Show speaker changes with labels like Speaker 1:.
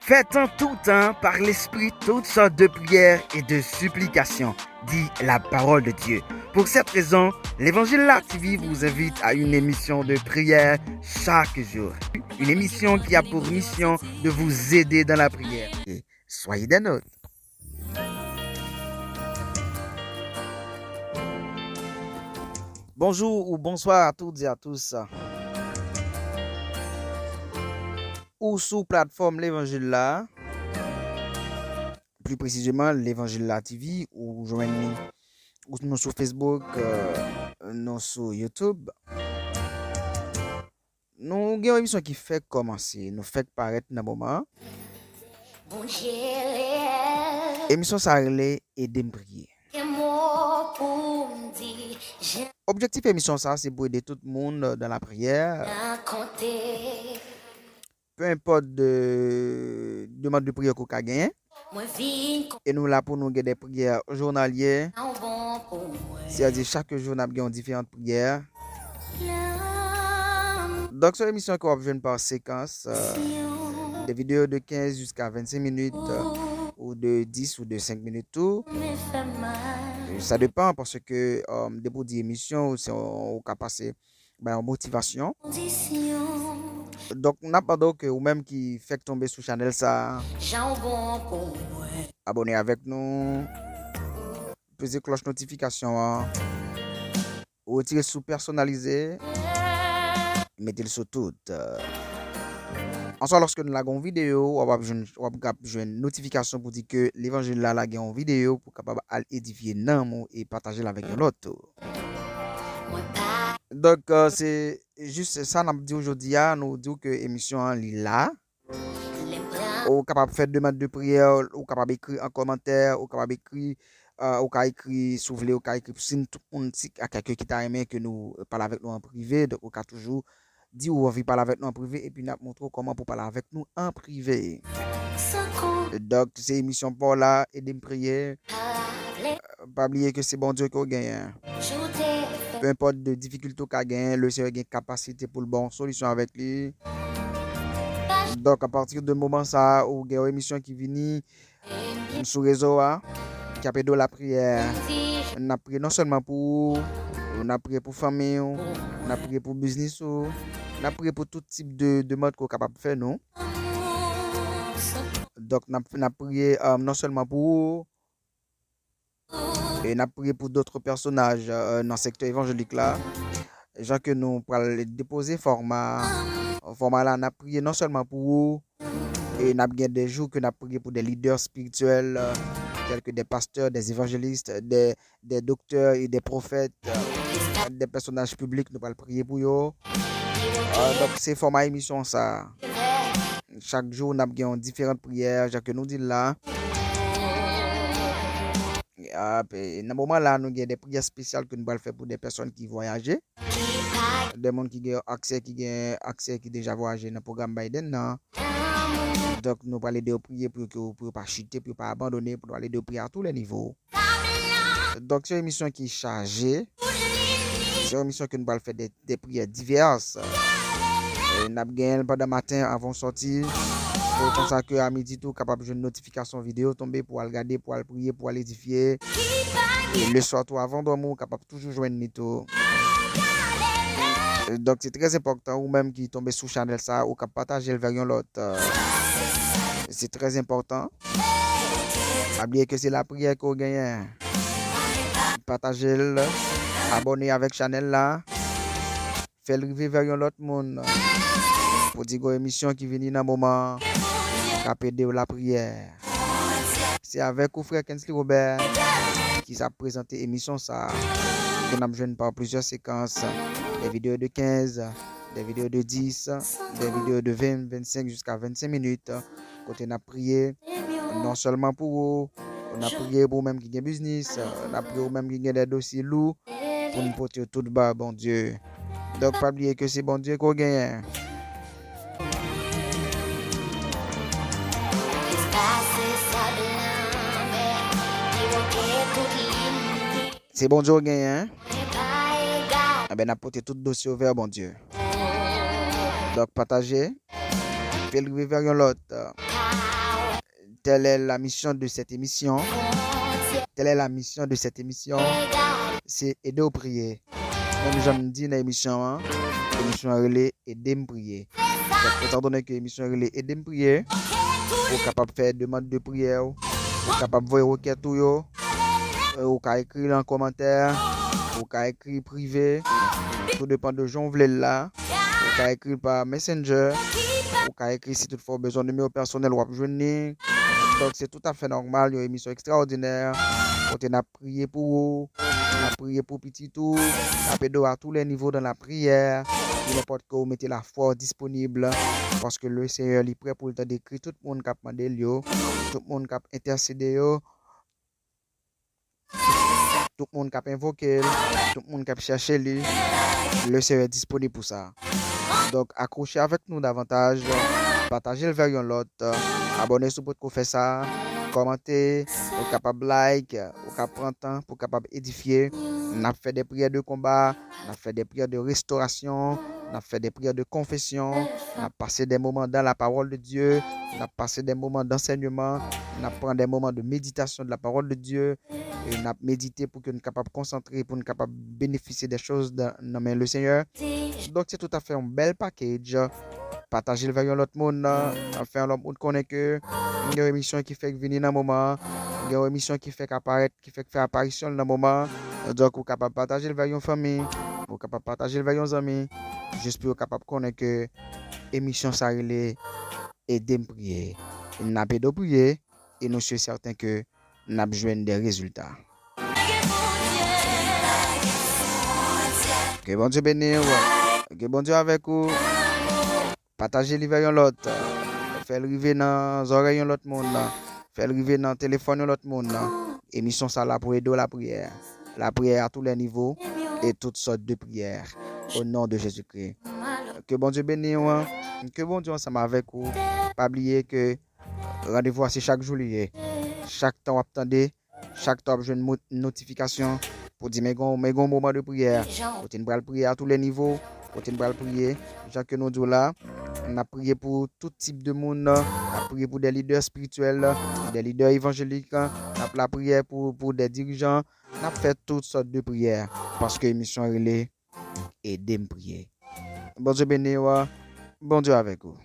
Speaker 1: Faites en tout temps par l'Esprit toutes sortes de prières et de supplications, dit la parole de Dieu. Pour cette raison, l'Évangile La TV vous invite à une émission de prière chaque jour. Une émission qui a pour mission de vous aider dans la prière. Et soyez des nôtres. Bonjour ou bonsoir à toutes et à tous. Ou sous plateforme l'Évangile là, plus précisément l'Évangile La TV, ou joignez nous sur Facebook, nous sur YouTube. Nous avons une émission qui fait commencer, nous fait paraître dans le moment. Émission ça relève aider me prier. Objectif émission ça c'est pour aider tout le monde dans la prière. Peu importe de demande de prière qu'on a gagné. Et nous là pour nous gagner des prières journalières. C'est-à-dire chaque jour nous avons différentes prières. Donc sur l'émission qu'on va venir par séquence, des vidéos de 15 jusqu'à 25 minutes ou de 10 ou de 5 minutes tout. Ça dépend parce que début d'émission on peut passer en motivation. Donc on n'a pas donc ou même qui fait tomber sur channel ça. Abonnez avec nous. Pesez cloche notification. Ou retirez sous personnalisé. Mettez-le sur tout. Ensuite, lorsque nous avons une vidéo, on va une notification pour dire que l'évangile là a une vidéo pour capable édifier non et partager avec l'autre. Donc c'est juste ça nous dit aujourd'hui, nous dit que l'émission en là. Ou capable faire demande de prière, ou capable écrire en commentaire, ou capable écrire ou ka écrit si vous voulez ou ka écrit si tout monde si à quelqu'un qui t'a aimé que nous parle avec nous en privé, donc ou ka toujours dit ou envie parler avec nous en privé et puis n'a montré comment pour parler avec nous en privé. Donc c'est émission pour là et de prier. Pas oublier que c'est bon Dieu qui gagne. Peu importe de difficulté qu'a gagné, le Seigneur a capacité pour le bon solution avec lui. Donc à partir de moment ça ou il y a une émission qui vient sur réseau qui a de la prière. On a prié non seulement pour on a prié pour famille, on a prié pour business, on a prié pour tout type de mode qu'on est capable de faire non. Donc on a prié non seulement pour et on a prié pour d'autres personnages dans le secteur évangélique là. Gens que nous pour déposer format là on a prié non seulement pour et on a bien des jours que on a prié pour des leaders spirituels tels que des pasteurs, des évangélistes, des docteurs et des prophètes, des personnages publics, nous allons prier pour eux. Donc c'est format émission ça. Chaque jour nous avons différentes prières, que nous dit là. Dans ce moment là, nous avons des prières spéciales que nous allons faire pour des personnes qui voyagent. Des gens qui ont accès qui déjà voyagé dans le programme Biden non. Donc nous allons aider à prier pour ne pas chuter, pour ne pas abandonner, pour aller de prier à tous les niveaux. Donc c'est une émission qui est chargée. C'est une émission que nous allons faire des prières diverses. Nous avons gagné pendant le matin avant de sortir. Comme ça qu'à midi tout capable de une notification vidéo tomber pour aller regarder, pour aller prier, pour aller édifier. Et le soir tout avant de dormir capable toujours joindre tout. Donc c'est très important ou même qui tombe sur channel ça ou capable partager le vers l'autre. C'est très important. N'oubliez que c'est la prière qu'on gagne. Partagez-le, abonnez avec channel là. Faites le vers l'autre monde. Pour dire une émission qui vient dans un moment capé de la prière. C'est avec ou frère Kensley Robert qui s'est présenté émission ça. On a besoin par plusieurs séquences, des vidéos de 15, des vidéos de 10, des vidéos de 20, 25 jusqu'à 25 minutes. Quand on a prié, non seulement pour vous, on a prié pour même qui a business, on a prié pour même qui a des dossiers lourds, pour nous porter tout bas, bon Dieu. Donc, pas oublier que c'est bon Dieu qu'on gagne. C'est bon Dieu qu'on gagne. Eh bien, on a porté tout dossier vers bon Dieu. Donc, partagez. Faites le vers l'autre. Telle est la mission de cette émission. Telle est la mission de cette émission. C'est aider au prier. Même j'aime dire dans l'émission, l'émission relais aider me prier. Donc, étant donné que l'émission relais aider me prier, vous capable de faire demande de prière, vous capable de voir requête ou vous pouvez écrire en commentaire, vous pouvez écrire privé, tout dépend de gens vous voulez là, vous pouvez écrire par Messenger, vous pouvez écrire si toutefois besoin de numéro personnel ou joindre. Donc c'est tout à fait normal, une émission extraordinaire. On a prié pour vous, on a prié pour petit tout, on a pédo à tous les niveaux dans la prière. N'importe quoi, vous mettez la foi disponible parce que le Seigneur est prêt pour le temps d'écrire. Tout le monde qui a demandé, tout le monde qui a intercédé, tout le monde qui a invoqué, tout le monde qui a cherché, le Seigneur est disponible pour ça. Donc accrochez avec nous davantage, partagez le vers l'autre, abonnez-vous sur votre fait ça. Commenter, pour capable like, pour capable prendre temps, pour capable édifier. On a fait des prières de combat, on a fait des prières de restauration, on a fait des prières de confession, on a passé des moments dans la parole de Dieu, on a passé des moments d'enseignement, on a pris des moments de méditation de la parole de Dieu, et on a médité pour que nous soyons capables de concentrer, pour nous capables de bénéficier des choses dans le Seigneur. Donc c'est tout à fait un bel package. Partagez le vers l'autre monde, enfin l'autre monde connaît que il y a une émission qui fait venir dans le moment, il y a une émission qui fait apparaître, qui fait faire apparition dans le moment. Donc vous êtes capable de partager le vers une famille, vous êtes capable de partager le vers un amis, juste pour être capable de connaître que l'émission ça relait aider me prier. Nous n'a pas de prier et nous sommes certains que nous avons besoin des résultats. Que bon Dieu bénisse, que bon Dieu avec vous. Partagez le vers l'autre. Faire arriver dans les oreilles de l'autre monde, faire arriver dans le téléphone de l'autre monde. Émission ça là pour aider la prière à tous les niveaux et toutes sortes de prières au nom de Jésus-Christ. Que bon Dieu bénisse, que bon Dieu ensemble avec vous. Pas oublier que rendez-vous c'est chaque jour lié. Chaque temps vous attendez, chaque temps vous avez une notification pour dire mais gon moment de prière. Vous tenez à prier à tous les niveaux, vous tenez à prier. Chaque nous dit là. On a prié pour tout type de monde, on a prié pour des leaders spirituels, des leaders évangéliques, on a prié pour des dirigeants, on a fait toutes sortes de prières parce que l'émission relais est de prier. Bon Dieu béni, bon Dieu avec vous.